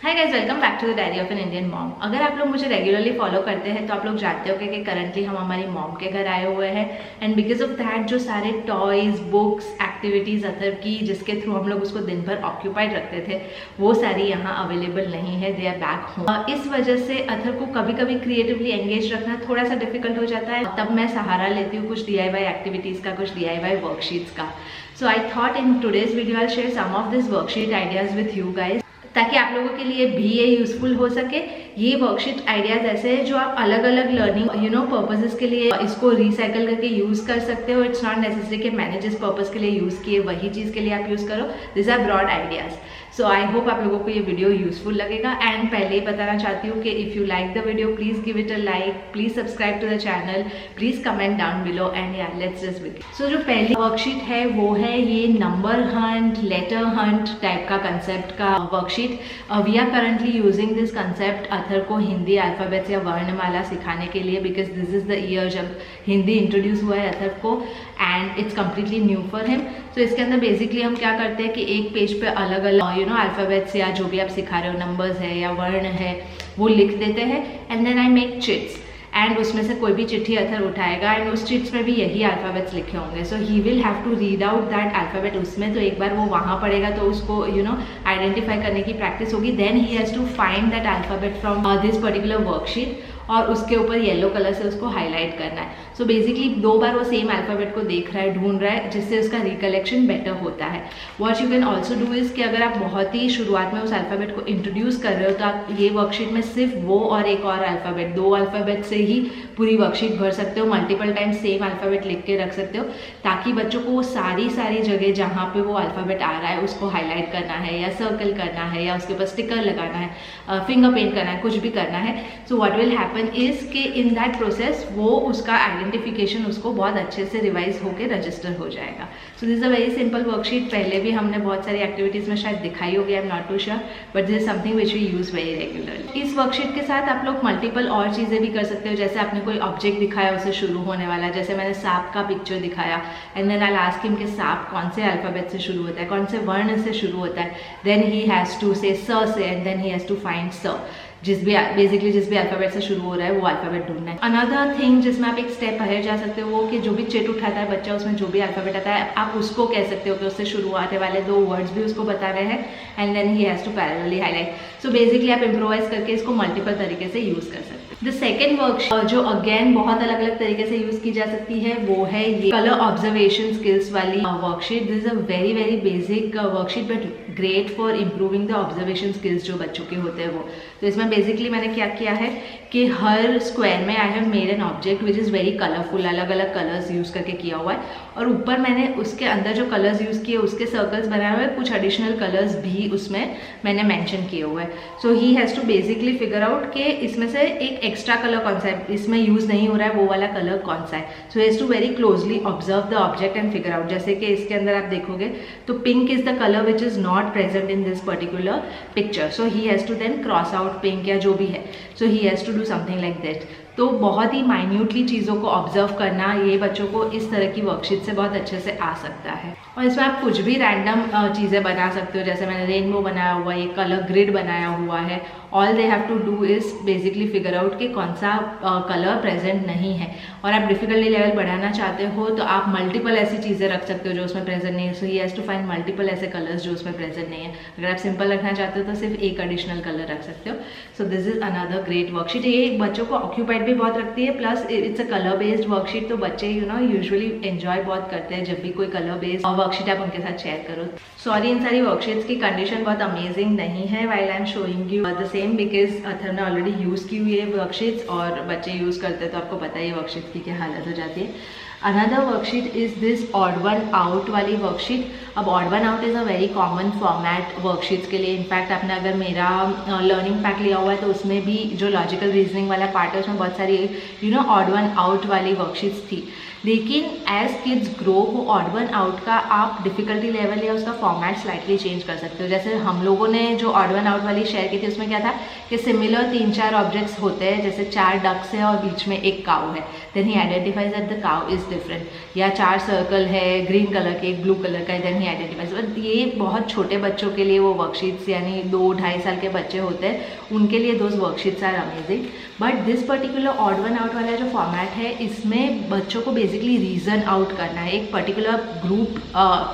Hi guys, welcome back to the diary of an Indian mom. अगर आप लोग मुझे रेगुलरली फॉलो करते हैं तो आप लोग जानते हो कि करंटली हम हमारी मॉम के घर आए हुए हैं एंड बिकॉज ऑफ दैट जो सारे टॉयज, बुक्स, एक्टिविटीज़ अथर की जिसके थ्रू हम लोग उसको दिन भर ऑक्यूपाइड रखते थे वो सारी यहाँ अवेलेबल नहीं है। They are back home. इस वजह से अथर को कभी कभी क्रिएटिवली एंगेज रखना थोड़ा सा डिफिकल्ट हो जाता है। तब मैं सहारा लेती हूँ कुछ DIY एक्टिविटीज़ का, कुछ DIY वर्कशीट्स का। So I thought in today's video I share some of this worksheet ideas with you guys ताकि आप लोगों के लिए भी ये यूजफुल हो सके। ये वर्कशीट आइडियाज ऐसे हैं जो आप अलग अलग लर्निंग पर्पसेस के लिए इसको रिसाइकल करके यूज कर सकते हो। इट्स नॉट नेसेसरी कि मैंने जिस पर्पस के लिए यूज किए वही चीज के लिए आप यूज करो। This are broad ideas. So I hope आप लोगों को ये वीडियो यूजफुल लगेगा। एंड पहले ही बताना चाहती हूँ कि if you like the video please give it a like, please subscribe to the channel, please comment down below and या लेट्स जस्ट बिगिन। सो जो पहली वर्कशीट है वो है ये number hunt, letter hunt type का कंसेप्ट का worksheet. We are currently using this concept Athar को हिंदी अल्फाबेट्स या वर्णमाला सिखाने के लिए because this is the year जब हिंदी इंट्रोड्यूस हुआ है अथर को and it's completely new for him. तो इसके अंदर बेसिकली हम क्या करते हैं कि एक पेज पे अलग अलग अल्फाबेट्स या जो भी आप सिखा रहे हो, नंबर्स है या वर्ण है, वो लिख देते हैं and then I make chits and उसमें से कोई भी चिट्ठी अथर उठाएगा एंड उस चिट्स में भी यही अल्फाबेट्स लिखे होंगे। So he will have to read out that alphabet उसमें। तो एक बार वो वहाँ पढ़ेगा तो उसको आइडेंटिफाई करने की प्रैक्टिस होगी। Then he has to find that alphabet from this particular worksheet और उसके ऊपर येलो कलर से उसको हाईलाइट करना है। सो बेसिकली 2 बार वो सेम अल्फाबेट को देख रहा है, ढूंढ रहा है, जिससे उसका रिकलेक्शन बेटर होता है। What you can also do is कि अगर आप बहुत ही शुरुआत में उस अल्फाबेट को इंट्रोड्यूस कर रहे हो तो आप ये वर्कशीट में सिर्फ वो और एक और अल्फाबेट, 2 अल्फाबेट से ही पूरी वर्कशीट भर सकते हो। मल्टीपल टाइम सेम अल्फाबेट लिख के रख सकते हो ताकि बच्चों को वो सारी जगह जहाँ पे वो अल्फाबेट आ रहा है उसको हाईलाइट करना है या सर्कल करना है या उसके ऊपर स्टिकर लगाना है, फिंगर पेंट करना है, कुछ भी करना है। So what will happen is कि इन दैट प्रोसेस वो उसका आइडेंटिफिकेशन उसको बहुत अच्छे से रिवाइज होकर रजिस्टर हो जाएगा। सो this is a very simple worksheet. पहले भी हमने बहुत सारी एक्टिविटीज में शायद दिखाई होगी, I am not too sure, but this is something which we use very regularly. इस वर्कशीट के साथ आप लोग मल्टीपल और चीज़ें भी कर सकते हो। जैसे आपने कोई ऑब्जेक्ट दिखाया उससे शुरू होने वाला, जैसे मैंने सांप का पिक्चर दिखाया and then I ask him कि सांप कौन से अल्फाबेट से शुरू होता है, कौन से वर्ण से शुरू होता है। देन ही हैज़ टू से स से and then he has to find स। जिस भी अल्फाबेट से शुरू हो रहा है वो अल्फाबेट ढूंढना है। अनदर थिंग जिसमें आप एक स्टेप अहेड जा सकते हो वो कि जो भी चिट उठाता है बच्चा उसमें जो भी अल्फाबेट आता है आप उसको कह सकते हो कि उससे शुरू आने वाले 2 वर्ड्स भी उसको बता रहे हैं and then he has to parallelly highlight. So basically आप इम्प्रोवाइज करके इसको मल्टीपल तरीके से यूज कर सकते हो। द सेकेंड वर्कशीट जो अगेन बहुत अलग अलग तरीके से यूज की जा सकती है वो है ये कलर ऑब्जर्वेशन स्किल्स वाली worksheet. This is a very very basic worksheet but great for improving the observation skills जो बच्चों के होते हैं वो। तो इसमें बेसिकली मैंने क्या किया है कि हर स्क्वायर में I have made an object which is very colourful, अलग अलग कलर्स यूज़ करके किया हुआ है और ऊपर मैंने उसके अंदर जो कलर्स यूज़ किए उसके सर्कल्स बनाए हुए हैं, कुछ एडिशनल कलर्स भी उसमें मैंने मेंशन किए हुए हैं। So he has to basically figure out कि इसमें से एक एक्स्ट्रा कलर कौन सा है, इसमें यूज़ नहीं हो रहा है वो वाला कलर कौन सा है। So has to very closely observe the object and figure out. जैसे कि इसके अंदर आप देखोगे तो pink is the colour which is not present in this particular picture. So he has to then cross out pink या जो भी है। So he has to do something like that. तो बहुत ही माइन्यूटली चीज़ों को ऑब्जर्व करना ये बच्चों को इस तरह की वर्कशीट से बहुत अच्छे से आ सकता है। और इसमें आप कुछ भी रैंडम चीज़ें बना सकते हो। जैसे मैंने रेनबो बनाया हुआ है, एक कलर ग्रिड बनाया हुआ है। All they have to do is basically figure out कि कौन सा कलर प्रेजेंट नहीं है। और आप डिफिकल्टी लेवल बढ़ाना चाहते हो तो आप मल्टीपल ऐसी चीज़ें रख सकते हो जो उसमें प्रेजेंट नहीं है। So he has to find multiple ऐसे कलर्स जो उसमें प्रेजेंट नहीं है। अगर आप सिंपल रखना चाहते हो तो सिर्फ एक एडिशनल कलर रख सकते हो। सो this is another great worksheet. ये बच्चों को ऑक्यूपाइड भी बहुत रखती है, plus it's a colour based worksheet. तो बच्चे यूजुअली एंजॉय बहुत करते हैं जब भी कोई कलर बेस्ड वर्कशीट आप उनके साथ शेयर करो। सॉरी, इन सारी वर्कशीट्स की कंडीशन बहुत अमेजिंग नहीं है while I am showing you the same because Athar ने ऑलरेडी यूज़ की हुई है वर्कशीट्स और बच्चे यूज़ करते हैं तो आपको पता ही है वर्कशीट की क्या हालत हो जाती है। Another worksheet is this odd one out वाली वर्कशीट। अब odd one out is a very common format worksheets के लिए। इनफैक्ट आपने अगर मेरा लर्निंग पैक लिया हुआ है तो उसमें भी जो लॉजिकल रीजनिंग वाला पार्ट है उसमें बहुत सारी ऑड वन आउट वाली वर्कशीट्स थी। लेकिन एज किड्स ग्रो वो ऑड वन आउट का आप डिफ़िकल्टी लेवल या उसका फॉर्मेट स्लाइटली चेंज कर सकते हो। जैसे हम लोगों ने जो ऑड वन आउट वाली शेयर की थी उसमें क्या था कि सिमिलर 3-4 ऑब्जेक्ट्स होते हैं, जैसे 4 डक्स है और बीच में एक काऊ है, then he identifies that the cow is different, या 4 सर्कल है ग्रीन कलर के एक ब्लू कलर का, देन ही आइडेंटिफाइज। बट ये बहुत छोटे बच्चों के लिए वो वर्कशीट्स, यानी 2-2.5 साल के बच्चे होते हैं, उनके लिए those worksheets are amazing. But this particular odd one out वाला जो फॉर्मेट है इसमें बच्चों को बेसिकली रीजन आउट करना है, एक पर्टिकुलर ग्रुप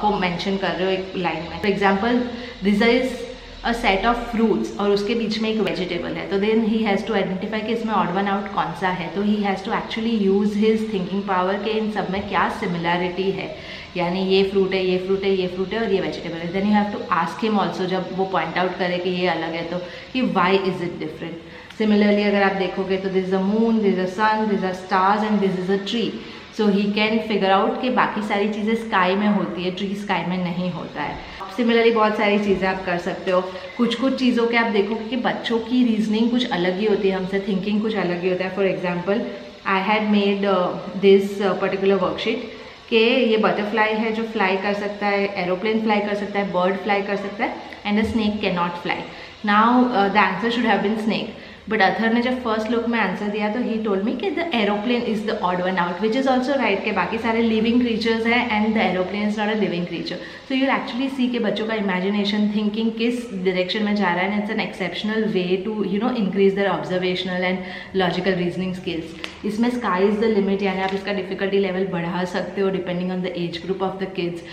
को मेंशन कर रहे हो एक लाइन में। For example this is a set of fruits और उसके बीच में एक वेजिटेबल है, तो then he has to identify कि इसमें ऑड वन आउट कौन सा है। तो he has to actually use his thinking power के इन सब में क्या सिमिलैरिटी है, यानी ये फ्रूट है, ये फ्रूट है, ये फ्रूट है और ये वेजिटेबल है। Then you have to ask him also, जब वो पॉइंट आउट करे कि ये अलग है, तो कि why is it different. Similarly अगर आप देखोगे तो this is a moon, this is a sun, this are stars and this is a tree. So he can figure out कि बाकी सारी चीज़ें स्काई में होती है, ट्री स्काई में नहीं होता है। सिमिलरली बहुत सारी चीज़ें आप कर सकते हो। कुछ चीज़ों के आप देखोगे कि बच्चों की रीजनिंग कुछ अलग ही होती है हमसे, थिंकिंग कुछ अलग ही होता है। For example I had made this particular worksheet कि ये बटरफ्लाई है जो फ्लाई कर सकता है, एरोप्लेन फ्लाई कर सकता है, बर्ड फ्लाई कर सकता है, and a snake can not fly. Now the answer should have been snake, but Athar ने जब फर्स्ट लुक में आंसर दिया तो ही टोल्ड मी कि the aeroplane is the odd one out, which is also right के बाकी सारे living creatures हैं and the aeroplane is not a living creature. So you actually see कि बच्चों का इमेजिनेशन, थिंकिंग किस डायरेक्शन में जा रहा है, and it's an exceptional way to increase their observational and logical reasoning skills. इसमें स्काई इज द लिमिट, यानी आप इसका डिफिकल्टी लेवल बढ़ा सकते हो depending on the age group of the kids.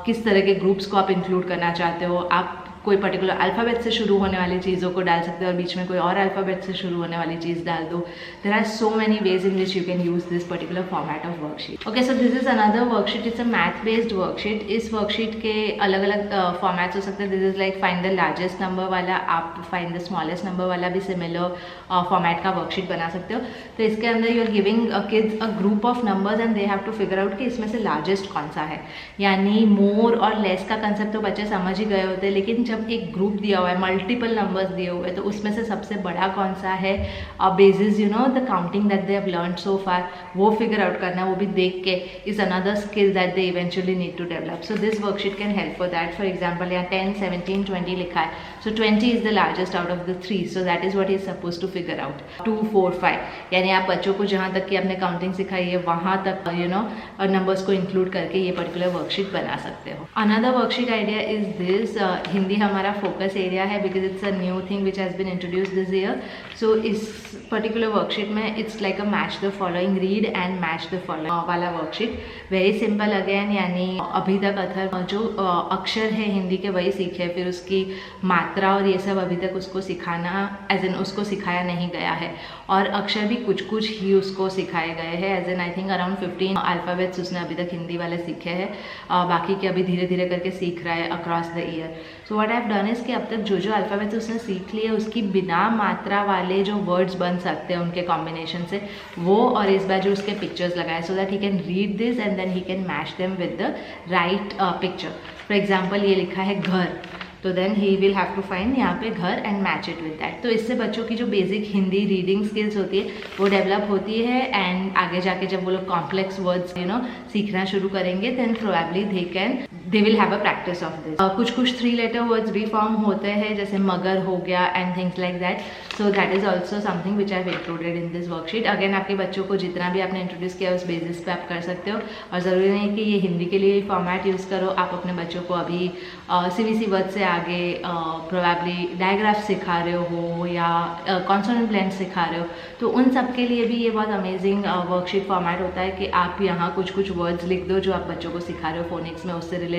किस तरह के ग्रुप्स को आप इंक्लूड करना चाहते हो, आप कोई पर्टिकुलर अल्फ़ाबेट से शुरू होने वाली चीज़ों को डाल सकते हो और बीच में कोई और अल्फ़ाबेट से शुरू होने वाली चीज़ डाल दो। There are so many ways in which you can use this particular format of worksheet. Okay, so this is another worksheet, it's a math based worksheet. इस वर्कशीट के अलग अलग फॉर्मेट्स हो सकते हैं। This is like find the largest number वाला, आप find the smallest number वाला भी सिमिलर फॉर्मेट का वर्कशीट बना सकते हो। तो इसके अंदर you are giving kids a group of numbers and they have to figure out कि इसमें से लार्जेस्ट कौन सा है। यानी मोर और लेस का कंसेप्ट तो बच्चे समझ ही गए होते हैं, लेकिन जब एक ग्रुप दिया हुआ है, मल्टीपल नंबर्स दिए हुए हैं, तो उसमें से सबसे बड़ा कौन सा है, basis the counting that they have learned so far, वो फिगर आउट करना, वो भी देख के is another skill that they eventually need to develop. So this worksheet can help for that. For example यहाँ 10, 17, 20 लिखा है, so 20 is the largest out of the 3, so that is what is suppose to figure out. 2, 4, 5, यानी आप बच्चों को जहाँ तक कि आपने काउंटिंग सिखाई है वहाँ तक नंबर्स को इंक्लूड करके ये पर्टिकुलर वर्कशीट बना सकते हो। Another worksheet idea is this, Hindi हमारा फोकस एरिया है because it's a new thing which has been introduce this year. So इस पर्टिकुलर वर्कशीट में it's like a match the following, read and match the following वाला worksheet. Very simple again, यानी अभी तक अथर जो अक्षर है हिंदी के वही सीखे, फिर उसकी मात्रा और ये सब अभी तक उसको सिखाना एज एन उसको सिखाया नहीं गया है, और अक्षर भी कुछ ही उसको सिखाए गए हैं। As an I think around 15 alphabets उसने अभी तक हिंदी वाले सीखे हैं, बाकी के अभी धीरे धीरे करके सीख रहा है across the year. So what I have done is कि अब तक जो अल्फ़ाबेट्स उसने सीख लिए उसकी बिना मात्रा वाले जो वर्ड्स बन सकते हैं उनके कॉम्बिनेशन से, वो और इस बार जो उसके पिक्चर्स लगाए, so that he can read this and then he can match them with the right picture. For example ये लिखा है घर, तो then he will have to find यहाँ पे घर and match it with that. तो इससे बच्चों की जो बेसिक हिंदी रीडिंग स्किल्स होती है वो डेवलप होती है, एंड आगे जाके जब वो लोग कॉम्प्लेक्स वर्ड्स सीखना शुरू करेंगे then probably they will have a practice of this. कुछ 3 लेटर वर्ड्स भी फॉर्म होते हैं, जैसे मगर हो गया and things like that. So that is also something which I have included in this worksheet. Again आपके बच्चों को जितना भी आपने इंट्रोड्यूस किया उस बेसिस पे आप कर सकते हो, और ज़रूरी नहीं कि ये हिंदी के लिए फॉर्मेट यूज़ करो। आप अपने बच्चों को अभी CBC वर्ड से आगे प्रोबेबली डायग्राफ सिखा रहे हो या कॉन्सोनेंट ब्लेंड सिखा रहे हो, तो उन सब के लिए भी ये बहुत अमेजिंग वर्कशीट फॉर्मेट होता है कि आप यहाँ कुछ वर्ड्स लिख दो जो आप बच्चों को सिखा रहे हो फोनिक्स में, उससे रिलेटेड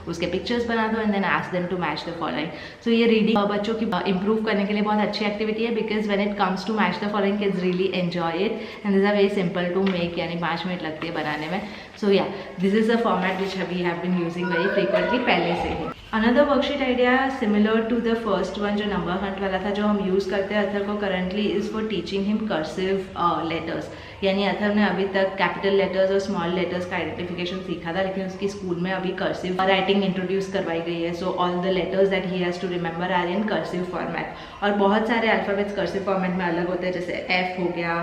उसके पिक्चर्स बना दो and then ask them to match the following. So ये रीडिंग बच्चों की इंप्रूव करने के लिए बहुत अच्छी एक्टिविटी है, because when it comes to match the following kids really enjoy it and this are very simple to make, यानी 5 मिनट लगती है बनाने में। So yeah this is a format which we have been using very frequently पहले से ही। Another worksheet idea similar to the first one जो number hunt वाला था, जो हम यूज़ करते हैं अथर को currently, is for teaching him cursive letters. यानी अथर ने अभी तक कैपिटल लेटर्स और स्मॉल लेटर्स का आइडेंटिफिकेशन सीखा था, लेकिन उसकी स्कूल में अभी कर्सिव राइटिंग इंट्रोड्यूस करवाई गई है। So all the letters that he has to remember are in cursive format. और बहुत सारे अल्फ़ाबेट्स कर्सिव फॉर्मेट में अलग होते हैं, जैसे एफ हो गया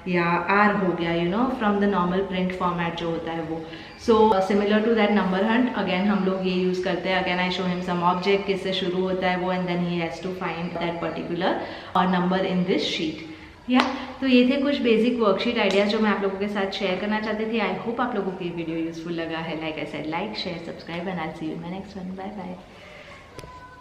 या आर हो गया, you know, from the normal print format जो होता है वो। So similar to that number hunt, again हम लोग ये यूज़ करते हैं। Again I show him some object, किससे शुरू होता है वो, and then he has to find that particular number in this sheet. या तो ये थे कुछ बेसिक वर्कशीट आइडियाज़ जो मैं आप लोगों के साथ शेयर करना चाहती थी। आई होप आप लोगों को ये वीडियो यूजफुल लगा है। Like I said, like share subscribe and I will see you in my next one. Bye bye.